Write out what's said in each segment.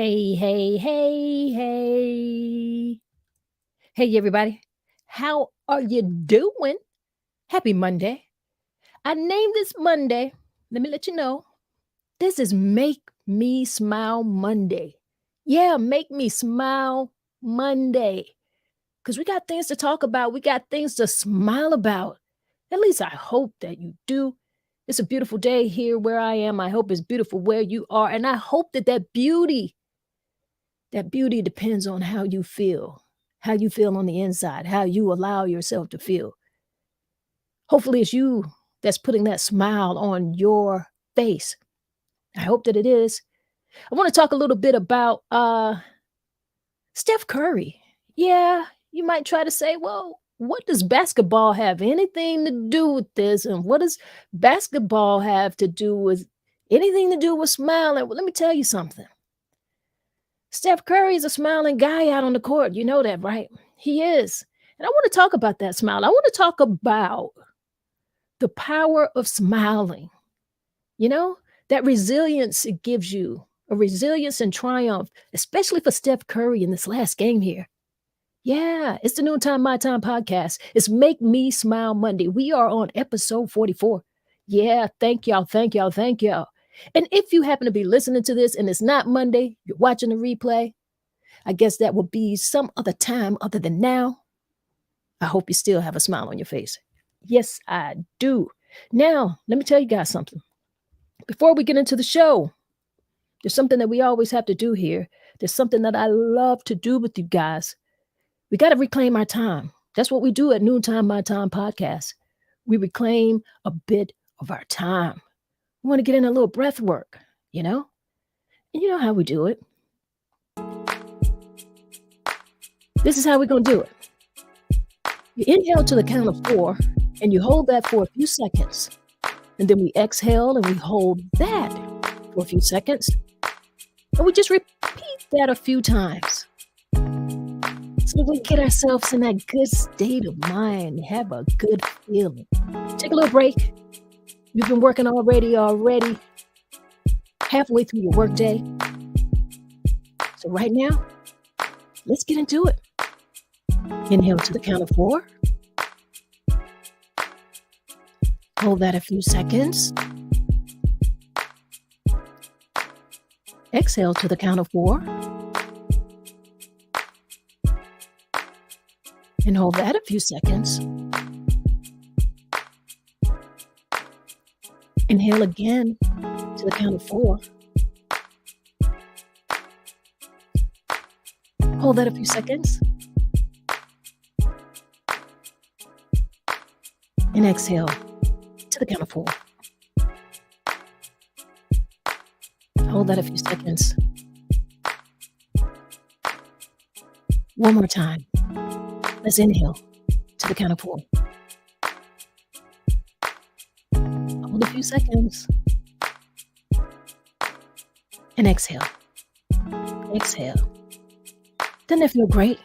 Hey, hey, hey, hey. Hey, everybody. How are you doing? Happy Monday. I named this Monday. Let me let you know. This is Make Me Smile Monday. Yeah, Make Me Smile Monday. Because we got things to talk about. We got things to smile about. At least I hope that you do. It's a beautiful day here where I am. I hope it's beautiful where you are. And I hope that beauty depends on how you feel on the inside, how you allow yourself to feel. Hopefully, it's you that's putting that smile on your face. I hope that it is. I want to talk a little bit about Steph Curry. Yeah, you might try to say, well, what does basketball have anything to do with this? And what does basketball have to do with anything to do with smiling? Well, let me tell you something. Steph Curry is a smiling guy out on the court. You know that, right? He is. And I want to talk about that smile. I want to talk about the power of smiling. You know, that resilience it gives you, a resilience and triumph, especially for Steph Curry in this last game here. Yeah, it's the Noontime My Time podcast. It's Make Me Smile Monday. We are on episode 44. Yeah, thank y'all, thank y'all, thank y'all. And if you happen to be listening to this and it's not Monday, you're watching the replay, I guess that will be some other time other than now. I hope you still have a smile on your face. Yes, I do. Now, let me tell you guys something. Before we get into the show, there's something that we always have to do here. There's something that I love to do with you guys. We got to reclaim our time. That's what we do at Noontime My Time podcast. We reclaim a bit of our time. We want to get in a little breath work, you know? And you know how we do it. This is how we're going to do it. You inhale to the count of 4, and you hold that for a few seconds. And then we exhale, and we hold that for a few seconds. And we just repeat that a few times. So we get ourselves in that good state of mind, have a good feeling. Take a little break. You've been working already, halfway through your workday. So right now, let's get into it. Inhale to the count of 4. Hold that a few seconds. Exhale to the count of 4. And hold that a few seconds. Inhale again to the count of 4. Hold that a few seconds. And exhale to the count of 4. Hold that a few seconds. One more time. Let's inhale to the count of 4. Hold a few seconds. And exhale. Exhale. Doesn't it feel great?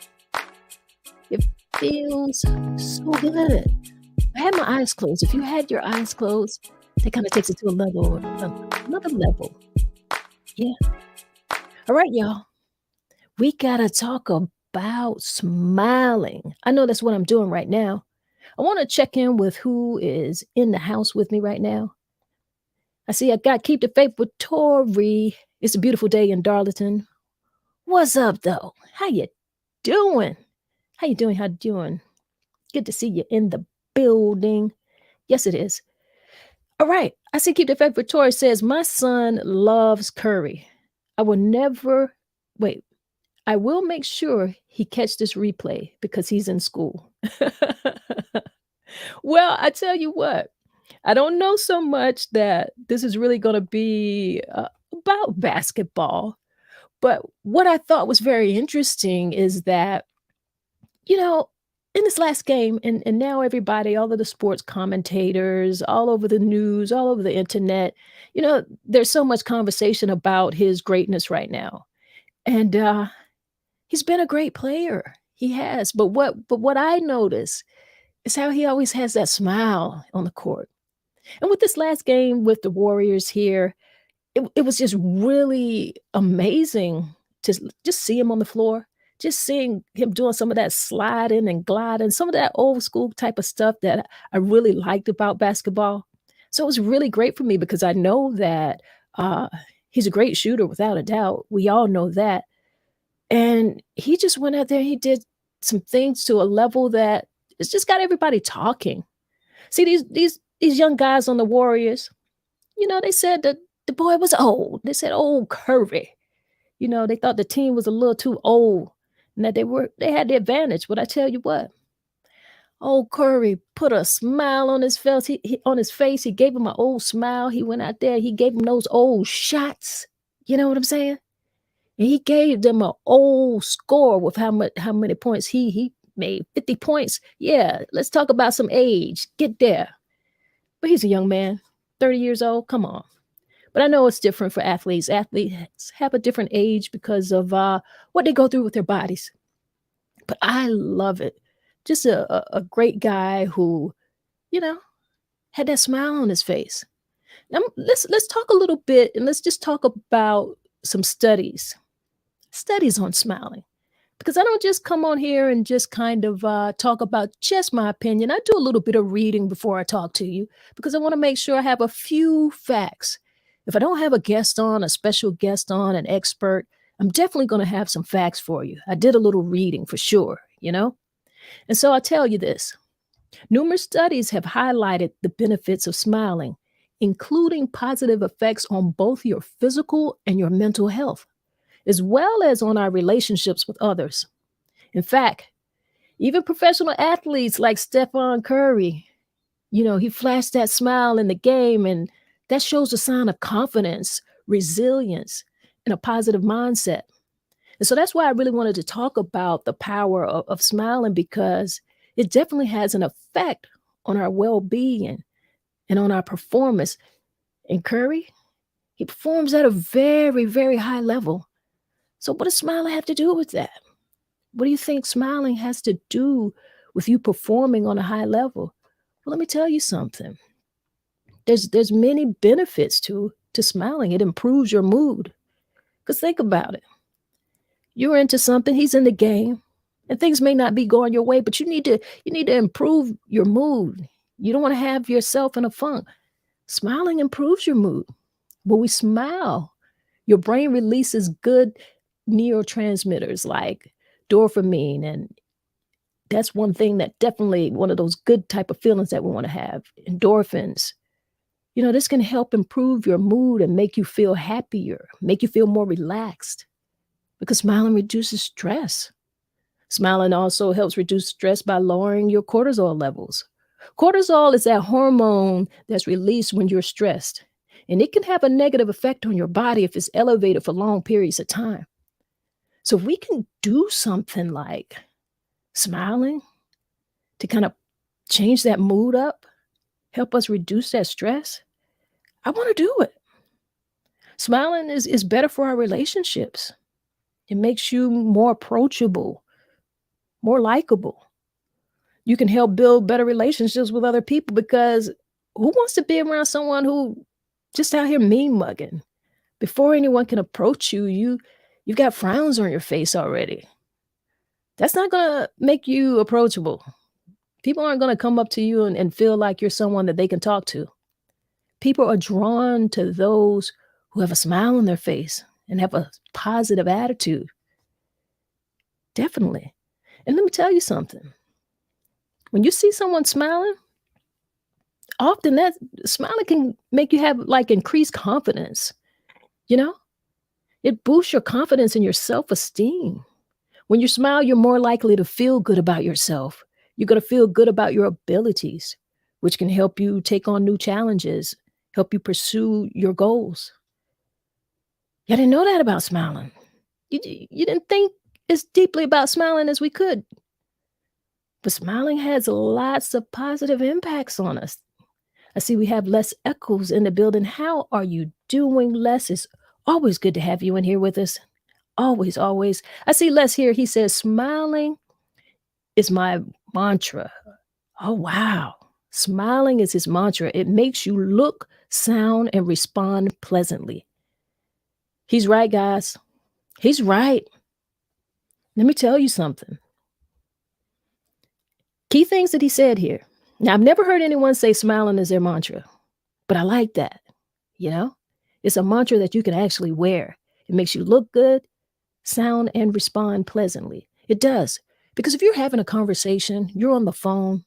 It feels so good. I had my eyes closed. If you had your eyes closed, that kind of takes it to another level. Yeah. All right, y'all. We got to talk about smiling. I know that's what I'm doing right now. I want to check in with who is in the house with me right now. I see I got Keep the Faith with Tori. It's a beautiful day in Darlington. What's up, though? How you doing? How you doing? How you doing? Good to see you in the building. Yes, it is. All right. I see Keep the Faith with Tori says, my son loves Curry. I will make sure he catch this replay because he's in school. Well, I tell you what, I don't know so much that this is really going to be about basketball. But what I thought was very interesting is that, you know, in this last game, and now everybody, all of the sports commentators, all over the news, all over the internet, there's so much conversation about his greatness right now. And he's been a great player. He has. But what I notice is how he always has that smile on the court. And with this last game with the Warriors here, it was just really amazing just see him on the floor, just seeing him doing some of that sliding and gliding, some of that old school type of stuff that I really liked about basketball. So it was really great for me because I know that uh, he's a great shooter without a doubt. We all know that. And he just went out there, he did some things to a level that it's just got everybody talking. See, these young guys on the Warriors, they said that the boy was old. They said, "Old Curry." They thought the team was a little too old and that they had the advantage. But I tell you what, old Curry put a smile on his face. On his face, he gave him an old smile. He went out there, he gave him those old shots. You know what I'm saying? And he gave them an old score with how many points he made. 50 points. Yeah, let's talk about some age. Get there. But he's a young man, 30 years old. Come on. But I know it's different for athletes. Athletes have a different age because of what they go through with their bodies. But I love it. Just a great guy who, you know, had that smile on his face. Now let's talk a little bit and let's just talk about some studies on smiling. Because I don't just come on here and just kind of talk about just my opinion. I do a little bit of reading before I talk to you because I want to make sure I have a few facts. If I don't have a guest on, a special guest on, an expert, I'm definitely going to have some facts for you. I did a little reading for sure. And so I'll tell you this. Numerous studies have highlighted the benefits of smiling, including positive effects on both your physical and your mental health, as well as on our relationships with others. In fact, even professional athletes like Stephen Curry, he flashed that smile in the game, and that shows a sign of confidence, resilience, and a positive mindset. And so that's why I really wanted to talk about the power of smiling because it definitely has an effect on our well being and on our performance. And Curry, he performs at a very, very high level. So, what does smiling have to do with that? What do you think smiling has to do with you performing on a high level? Well, let me tell you something. There's many benefits to smiling. It improves your mood. Because think about it. You're into something, he's in the game, and things may not be going your way, but you need to improve your mood. You don't want to have yourself in a funk. Smiling improves your mood. When we smile, your brain releases good neurotransmitters like dopamine, and that's one thing that definitely one of those good type of feelings that we want to have. Endorphins. This can help improve your mood and make you feel happier, make you feel more relaxed because smiling reduces stress. Smiling also helps reduce stress by lowering your cortisol levels. Cortisol is that hormone that's released when you're stressed, and it can have a negative effect on your body if it's elevated for long periods of time. So if we can do something like smiling to kind of change that mood up, help us reduce that stress, I want to do it. Smiling is better for our relationships. It makes you more approachable, more likable. You can help build better relationships with other people because who wants to be around someone who just out here mean mugging? Before anyone can approach you, you've got frowns on your face already. That's not going to make you approachable. People aren't going to come up to you and feel like you're someone that they can talk to. People are drawn to those who have a smile on their face and have a positive attitude. Definitely. And let me tell you something. When you see someone smiling, often that smiling can make you have like increased confidence. You know, it boosts your confidence and your self-esteem. When you smile, you're more likely to feel good about yourself. You're going to feel good about your abilities, which can help you take on new challenges, help you pursue your goals. You didn't know that about smiling. You didn't think as deeply about smiling as we could. But smiling has lots of positive impacts on us. I see we have less echoes in the building. How are you doing, Les? It's always good to have you in here with us. Always, always. I see Les here. He says, smiling is my mantra. Oh, wow. Smiling is his mantra. It makes you look, sound, and respond pleasantly. He's right, guys. He's right. Let me tell you something. Key things that he said here. Now, I've never heard anyone say smiling is their mantra, but I like that. You know, it's a mantra that you can actually wear. It makes you look good, sound, and respond pleasantly. It does. Because if you're having a conversation, you're on the phone,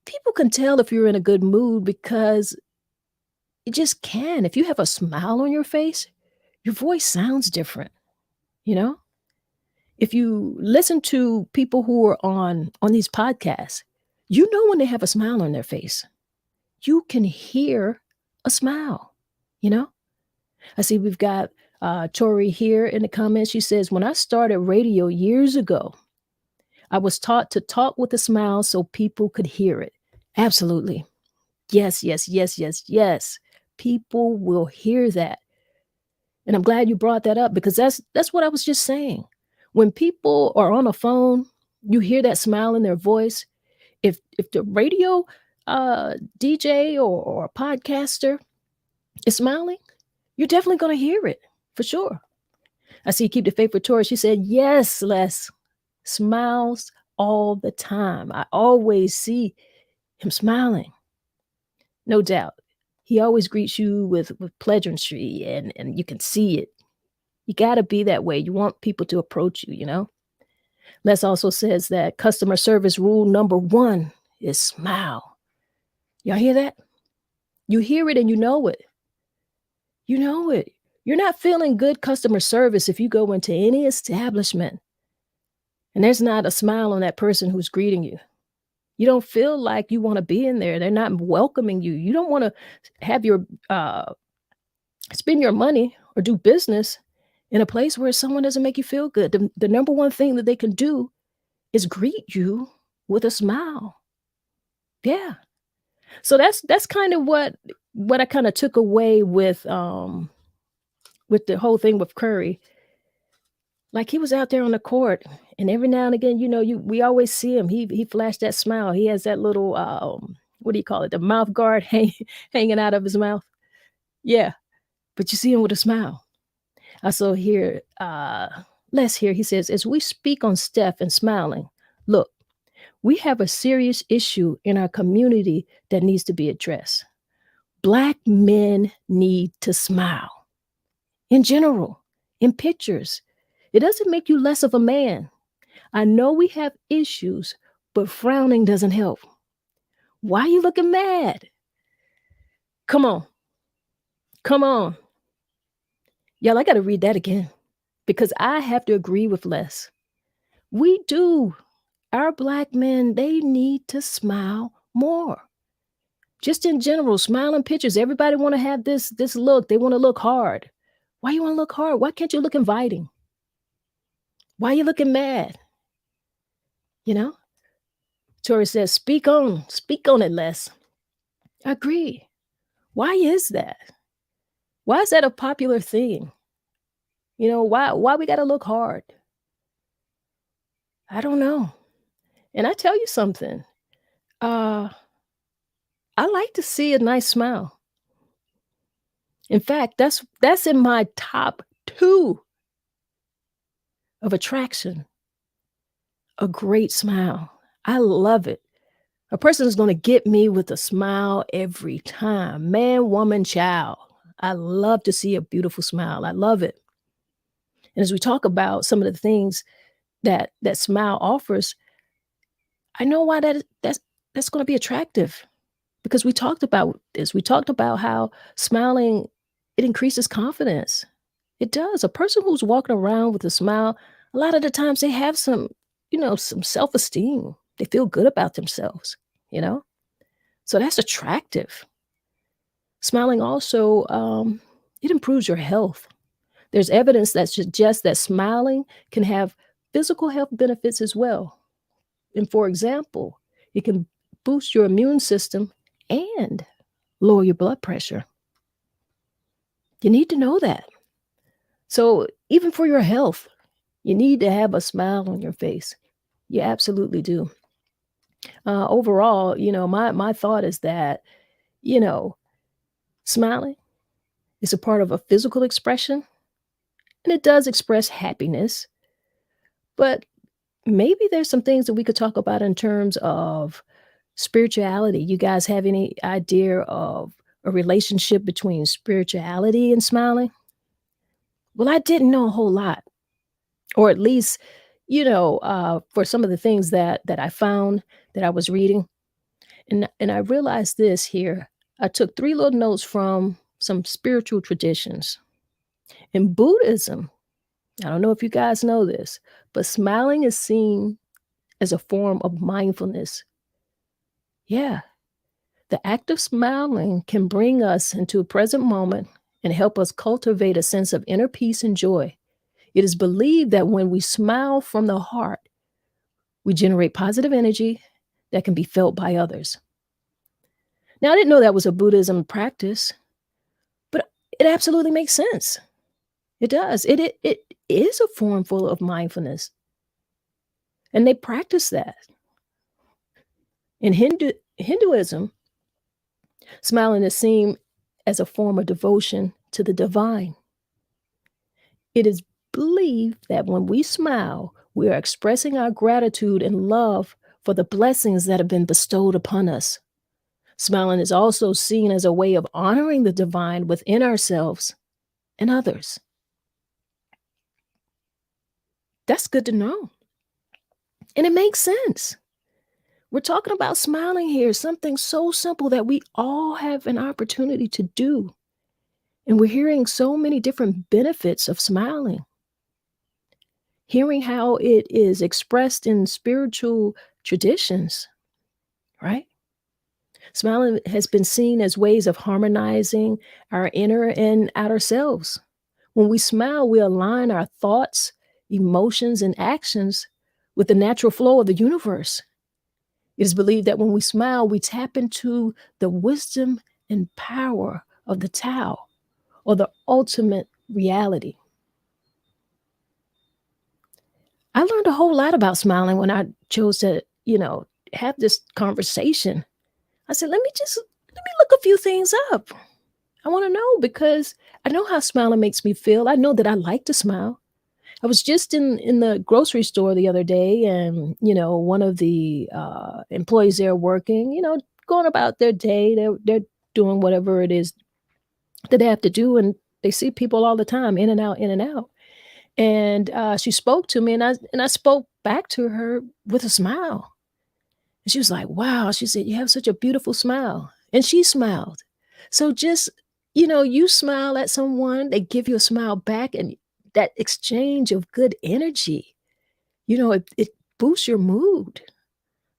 people can tell if you're in a good mood because it just can. If you have a smile on your face, your voice sounds different, you know? If you listen to people who are on these podcasts, you know when they have a smile on their face. You can hear a smile, you know? I see we've got Tori here in the comments. She says, when I started radio years ago, I was taught to talk with a smile so people could hear it. Absolutely. Yes, yes, yes, yes, yes. People will hear that. And I'm glad you brought that up because that's what I was just saying. When people are on a phone, you hear that smile in their voice. If the radio DJ or podcaster is smiling, you're definitely going to hear it for sure. I see Keep the Faith with Tori. She said, yes, Les smiles all the time. I always see him smiling. No doubt. He always greets you with pleasantry and you can see it. You got to be that way. You want people to approach you, you know? Les also says that customer service rule number 1 is smile. Y'all hear that? You hear it and you know it. You know it. You're not feeling good customer service if you go into any establishment and there's not a smile on that person who's greeting you. You don't feel like you want to be in there. They're not welcoming you. You don't want to have your spend your money or do business in a place where someone doesn't make you feel good. The number one thing that they can do is greet you with a smile. Yeah. So that's kind of what I kind of took away with the whole thing with Curry. Like he was out there on the court, and every now and again, we always see him. He flashed that smile. He has that little what do you call it? The mouth guard hanging out of his mouth. Yeah, but you see him with a smile. I saw here, Les here. He says, as we speak on Steph and smiling, look, we have a serious issue in our community that needs to be addressed. Black men need to smile in general, in pictures. It doesn't make you less of a man. I know we have issues, but frowning doesn't help. Why are you looking mad? Come on. Come on. Y'all, I got to read that again because I have to agree with Les. We do. Our black men, they need to smile more. Just in general, smiling pictures. Everybody want to have this look. They want to look hard. Why you want to look hard? Why can't you look inviting? Why are you looking mad? You know? Tori says, speak on it, Les. I agree. Why is that? Why is that a popular thing? Why we got to look hard? I don't know. And I tell you something. I like to see a nice smile. In fact, that's in my top 2 of attraction. A great smile. I love it. A person is going to get me with a smile every time. Man, woman, child. I love to see a beautiful smile. I love it. And as we talk about some of the things that smile offers, I know why that's going to be attractive because we talked about this. We talked about how smiling, it increases confidence. It does. A person who's walking around with a smile, a lot of the times they have some self-esteem. They feel good about themselves, you know? So that's attractive. Smiling also, it improves your health. There's evidence that suggests that smiling can have physical health benefits as well. And for example, it can boost your immune system and lower your blood pressure. You need to know that. So even for your health, you need to have a smile on your face. You absolutely do. Overall, my thought is that, smiling is a part of a physical expression and it does express happiness, but maybe there's some things that we could talk about in terms of spirituality. You guys have any idea of a relationship between spirituality and smiling? Well, I didn't know a whole lot, or at least, for some of the things that I found that I was reading, and I realized this here. I took 3 little notes from some spiritual traditions. In Buddhism, I don't know if you guys know this, but smiling is seen as a form of mindfulness. Yeah, the act of smiling can bring us into a present moment and help us cultivate a sense of inner peace and joy. It is believed that when we smile from the heart, we generate positive energy that can be felt by others. Now, I didn't know that was a Buddhism practice, but it absolutely makes sense. It does. It is a form full of mindfulness, and they practice that. In Hinduism, smiling is seen as a form of devotion to the divine. It is believed that when we smile, we are expressing our gratitude and love for the blessings that have been bestowed upon us. Smiling is also seen as a way of honoring the divine within ourselves and others. That's good to know. And it makes sense. We're talking about smiling here, something so simple that we all have an opportunity to do. And we're hearing so many different benefits of smiling, hearing how it is expressed in spiritual traditions, right? Smiling has been seen as ways of harmonizing our inner and outer selves. When we smile, we align our thoughts, emotions, and actions with the natural flow of the universe. It is believed that when we smile, we tap into the wisdom and power of the Tao, or the ultimate reality. I learned a whole lot about smiling when I chose to, have this conversation. I said, let me look a few things up. I want to know because I know how smiling makes me feel. I know that I like to smile. I was just in the grocery store the other day, and one of the employees there working, going about their day. They're doing whatever it is that they have to do, and they see people all the time, in and out, in and out. And she spoke to me, and I spoke back to her with a smile. And she was like, "Wow," she said, "You have such a beautiful smile." And she smiled. So just, you smile at someone, they give you a smile back, and that exchange of good energy, it boosts your mood.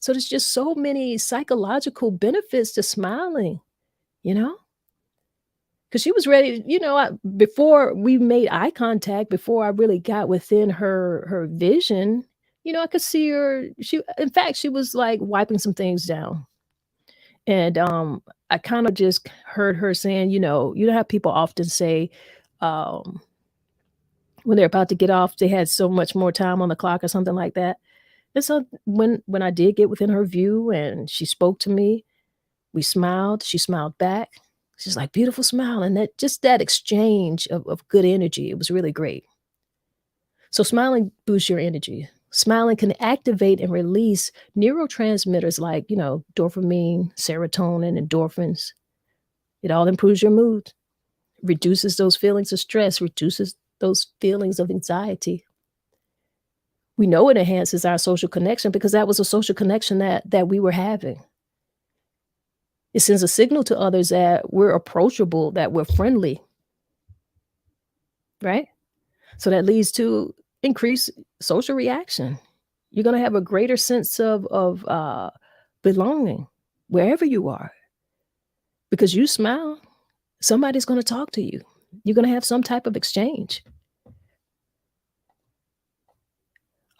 So there's just so many psychological benefits to smiling, you know? Because she was ready, before we made eye contact, before I really got within her vision, I could see her. In fact, she was like wiping some things down. And I kind of just heard her saying, you know how people often say, um, when they're about to get off, they had so much more time on the clock or something like that. And so when I did get within her view and she spoke to me, we smiled, she smiled back. She's like, "Beautiful smile," and that exchange of good energy, it was really great. So smiling boosts your energy. Smiling can activate and release neurotransmitters like, dopamine, serotonin, endorphins. It all improves your mood, reduces those feelings of stress, reduces those feelings of anxiety. We know it enhances our social connection because that was a social connection that we were having. It sends a signal to others that we're approachable, that we're friendly, right? So that leads to increased social reaction. You're gonna have a greater sense of belonging wherever you are because you smile, somebody's gonna talk to you. You're gonna have some type of exchange.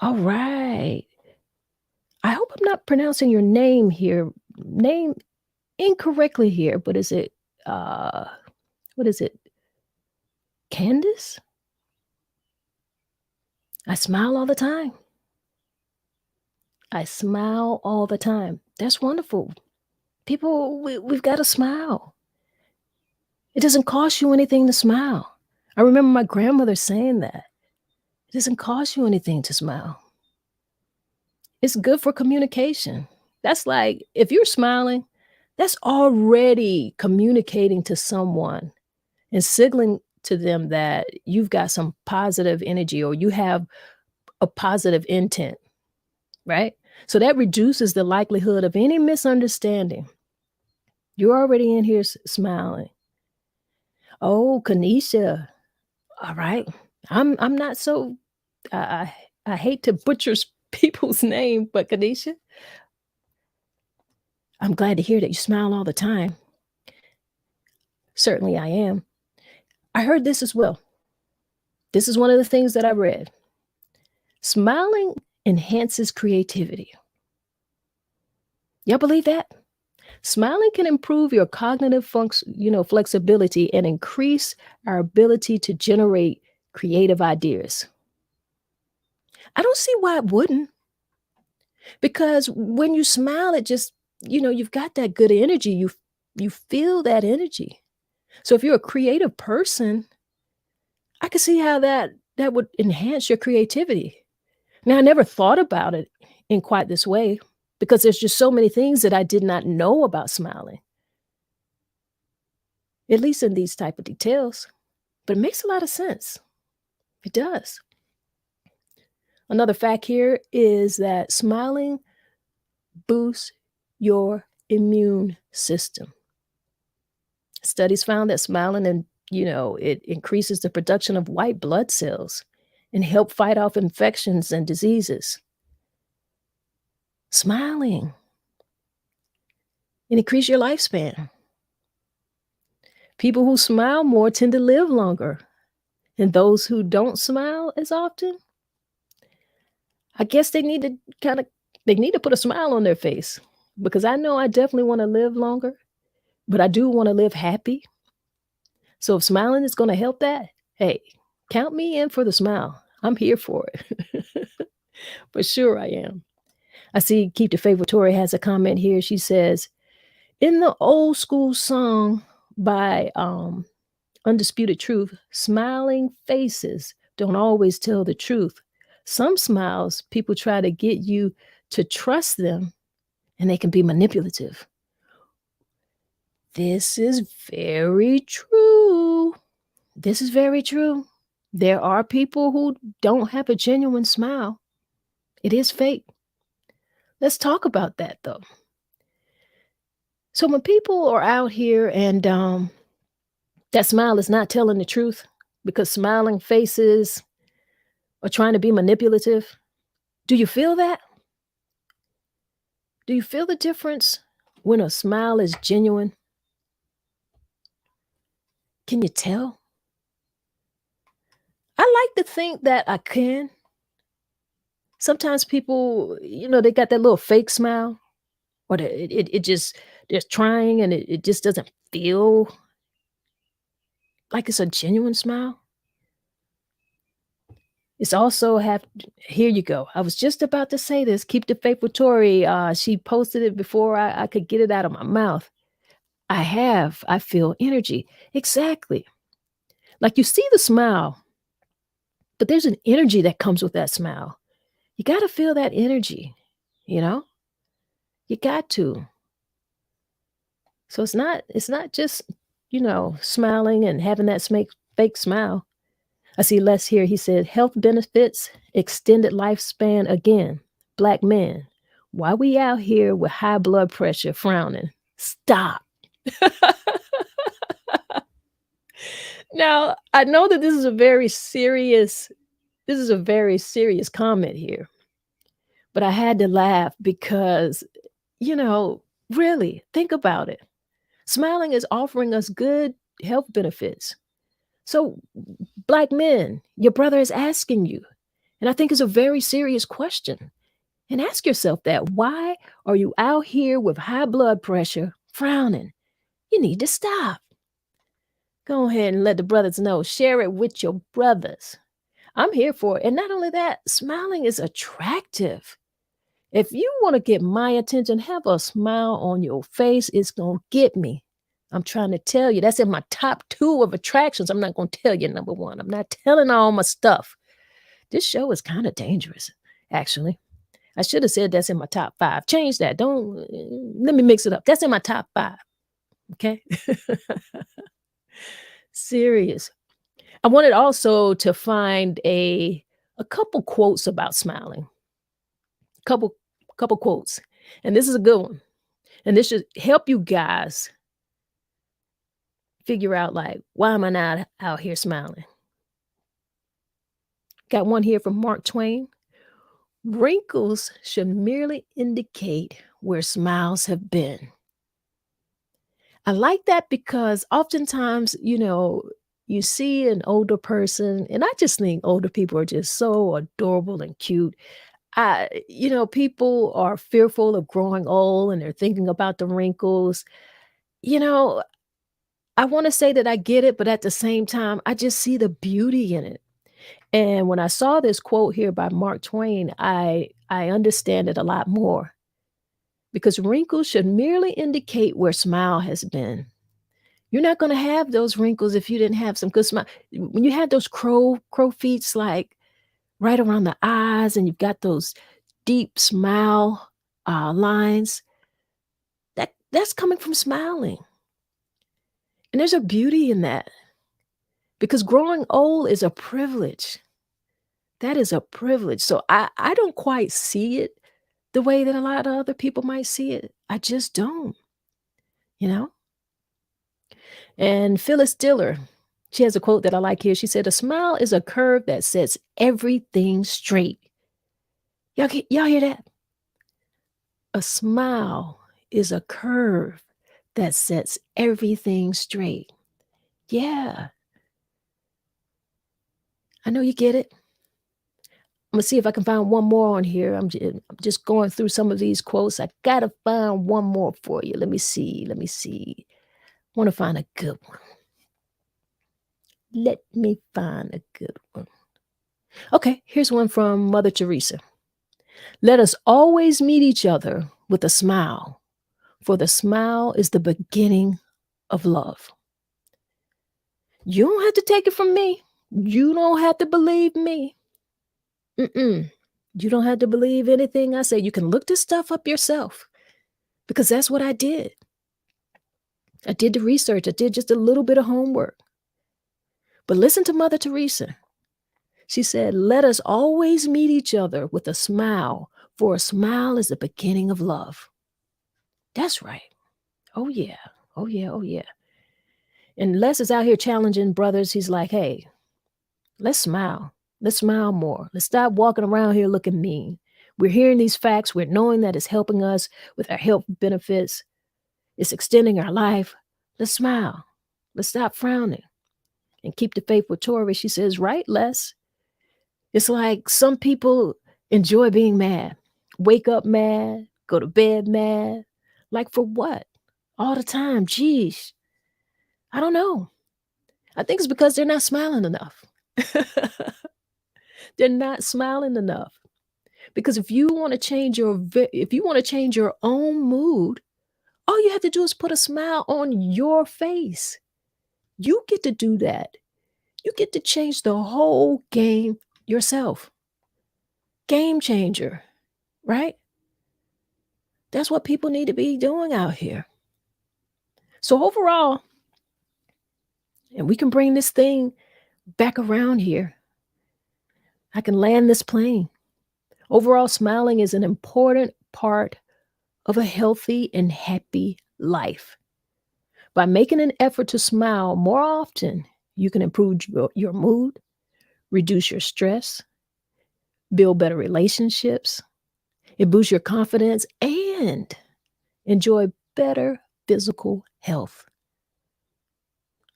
All right. I hope I'm not pronouncing your name incorrectly here, but is it, uh, what is it? Candace? I smile all the time. I smile all the time. That's wonderful. We've gotta smile. It doesn't cost you anything to smile. I remember my grandmother saying that. It doesn't cost you anything to smile. It's good for communication. That's like, if you're smiling, that's already communicating to someone and signaling to them that you've got some positive energy or you have a positive intent, right? So that reduces the likelihood of any misunderstanding. You're already in here smiling. Oh, Kanisha. All right. I'm not so I hate to butcher people's name, but Kanisha, I'm glad to hear that you smile all the time. Certainly I am. I heard this as well. This is one of the things that I read. Smiling enhances creativity. Y'all believe that? Smiling can improve your cognitive flexibility and increase our ability to generate creative ideas. I don't see why it wouldn't, because when you smile, it just, you've got that good energy. You feel that energy. So if you're a creative person, I can see how that would enhance your creativity. Now, I never thought about it in quite this way because there's just so many things that I did not know about smiling, at least in these type of details. But it makes a lot of sense. It does. Another fact here is that smiling boosts your immune system. Studies found that smiling it increases the production of white blood cells and help fight off infections and diseases. Smiling and increase your lifespan. People who smile more tend to live longer, and those who don't smile as often, I guess they need to put a smile on their face, because I know I definitely want to live longer, but I do want to live happy. So if smiling is going to help that, hey, count me in for the smile. I'm here for it. For sure I am. I see Keep the Faith Tori has a comment here. She says, in the old school song by Undisputed Truth, smiling faces don't always tell the truth. Some smiles, people try to get you to trust them, and they can be manipulative. This is very true. This is very true. There are people who don't have a genuine smile. It is fake. Let's talk about that, though. So when people are out here and that smile is not telling the truth because smiling faces are trying to be manipulative, do you feel that? Do you feel the difference when a smile is genuine? Can you tell? I like to think that I can. Sometimes people, they got that little fake smile, or it just, they're trying and it just doesn't feel like it's a genuine smile. It's also here you go. I was just about to say this. Keep the Faith with Tori. She posted it before I could get it out of my mouth. I feel energy. Exactly. Like you see the smile, but there's an energy that comes with that smile. You got to feel that energy, you know? You got to. So it's not just, smiling and having that fake smile. I see Les here. He said, health benefits, extended lifespan again. Black men. Why we out here with high blood pressure frowning? Stop. Now, I know that this is a very serious comment here. But I had to laugh because, really, think about it. Smiling is offering us good health benefits. So, Black men, your brother is asking you, and I think it's a very serious question. And ask yourself that. Why are you out here with high blood pressure frowning? You need to stop. Go ahead and let the brothers know. Share it with your brothers. I'm here for it. And not only that, smiling is attractive. If you want to get my attention, have a smile on your face. It's going to get me. I'm trying to tell you, that's in my top 2 of attractions. I'm not gonna tell you number 1. I'm not telling all my stuff. This show is kinda dangerous, actually. I should have said that's in my top 5. Change that. Don't let me mix it up. That's in my top 5, okay? Serious. I wanted also to find a couple quotes about smiling. Couple couple quotes, and this is a good one, and this should help you guys figure out, like, why am I not out here smiling? Got one here from Mark Twain. Wrinkles should merely indicate where smiles have been. I like that because oftentimes, you see an older person, and I just think older people are just so adorable and cute. People are fearful of growing old and they're thinking about the wrinkles. You know, I want to say that I get it, but at the same time, I just see the beauty in it. And when I saw this quote here by Mark Twain, I understand it a lot more because wrinkles should merely indicate where smile has been. You're not gonna have those wrinkles if you didn't have some good smile. When you had those crow feets, like, right around the eyes, and you've got those deep smile, lines, that's coming from smiling, and there's a beauty in that because growing old is a privilege. That is a privilege, so I don't quite see it the way that a lot of other people might see it. I just don't, you know? And Phyllis Diller, she has a quote that I like here. She said, "A smile is a curve that sets everything straight." Y'all hear that? A smile is a curve that sets everything straight. Yeah, I know you get it. Imma see if I can find one more on here. I'm just going through some of these quotes. I gotta find one more for you. Let me see. Wanna find a good one. Let me find a good one. Okay, here's one from Mother Teresa. "Let us always meet each other with a smile, for the smile is the beginning of love." You don't have to take it from me. You don't have to believe me. Mm-mm. You don't have to believe anything I say. You can look this stuff up yourself because that's what I did. I did the research. I did just a little bit of homework. But listen to Mother Teresa. She said, "Let us always meet each other with a smile, for a smile is the beginning of love." That's right. Oh, yeah. Oh, yeah. Oh, yeah. And Les is out here challenging brothers. He's like, "Hey, let's smile. Let's smile more. Let's stop walking around here looking mean. We're hearing these facts. We're knowing that it's helping us with our health benefits. It's extending our life. Let's smile. Let's stop frowning and keep the faith with Tori." She says, "Right, Les? It's like some people enjoy being mad. Wake up mad, go to bed mad. Like for what? All the time. Geez. I don't know. I think it's because they're not smiling enough." They're not smiling enough. Because if you want to change your own mood, all you have to do is put a smile on your face. You get to do that. You get to change the whole game yourself. Game changer, right? That's what people need to be doing out here. So overall, and we can bring this thing back around here. I can land this plane. Overall, smiling is an important part of a healthy and happy life. By making an effort to smile more often, you can improve your mood, reduce your stress, build better relationships, it boosts your confidence, and enjoy better physical health.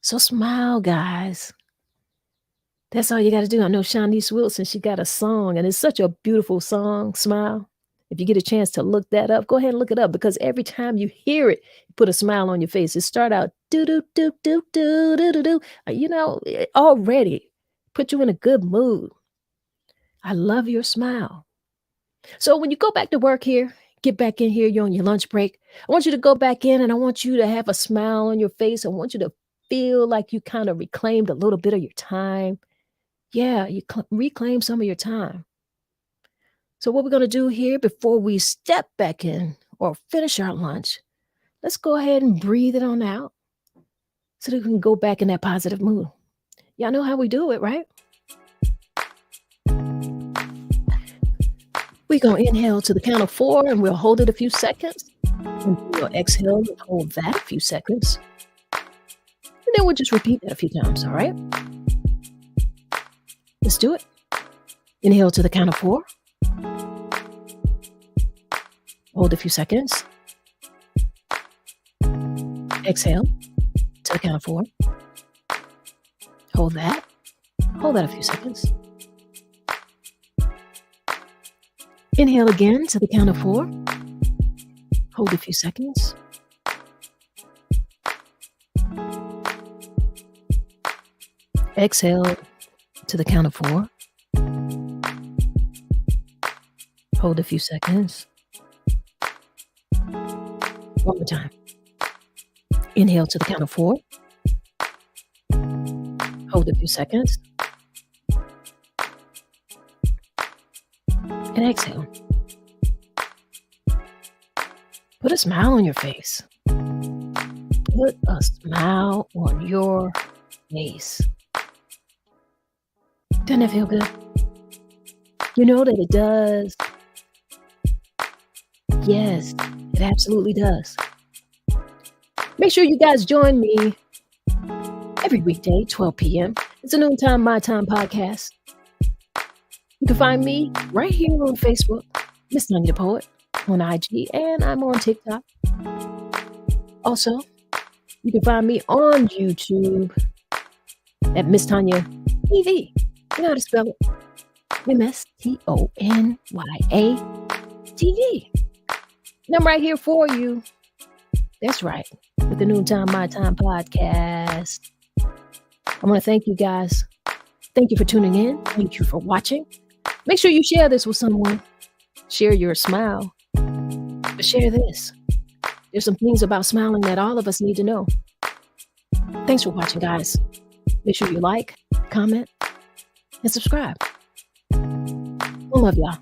So smile, guys. That's all you got to do. I know Shanice Wilson, she got a song, and it's such a beautiful song, Smile. If you get a chance to look that up, go ahead and look it up because every time you hear it, you put a smile on your face. It start out do do do do do do do do. Already put you in a good mood. I love your smile. So when you go back to work here, Get back in here. You're on your lunch break. I want you to go back in and I want you to have a smile on your face. I want you to feel like you kind of reclaimed a little bit of your time. Yeah, you reclaim some of your time. So what we're going to do here before we step back in or finish our lunch, let's go ahead and breathe it on out so that we can go back in that positive mood. Y'all know how we do it, right? We're going to inhale to the count of 4 and we'll hold it a few seconds. And we'll exhale and hold that a few seconds. And then we'll just repeat that a few times, all right? Let's do it. Inhale to the count of 4. Hold a few seconds. Exhale to the count of 4. Hold that. Hold that a few seconds. Inhale again to the count of 4. Hold a few seconds. Exhale to the count of 4. Hold a few seconds. One more time. Inhale to the count of 4. Hold a few seconds. And exhale. Put a smile on your face. Put a smile on your face. Doesn't that feel good? You know that it does. Yes, it absolutely does. Make sure you guys join me every weekday, 12 p.m. It's a Noontime, My Time podcast. You can find me right here on Facebook, MsTonya the Poet, on IG, and I'm on TikTok. Also, you can find me on YouTube at MsTonya TV. You know how to spell it. MsTonya TV. And I'm right here for you. That's right. With the Noontime My Time podcast. I want to thank you guys. Thank you for tuning in. Thank you for watching. Make sure you share this with someone. Share your smile. But share this. There's some things about smiling that all of us need to know. Thanks for watching, guys. Make sure you like, comment, and subscribe. I love y'all.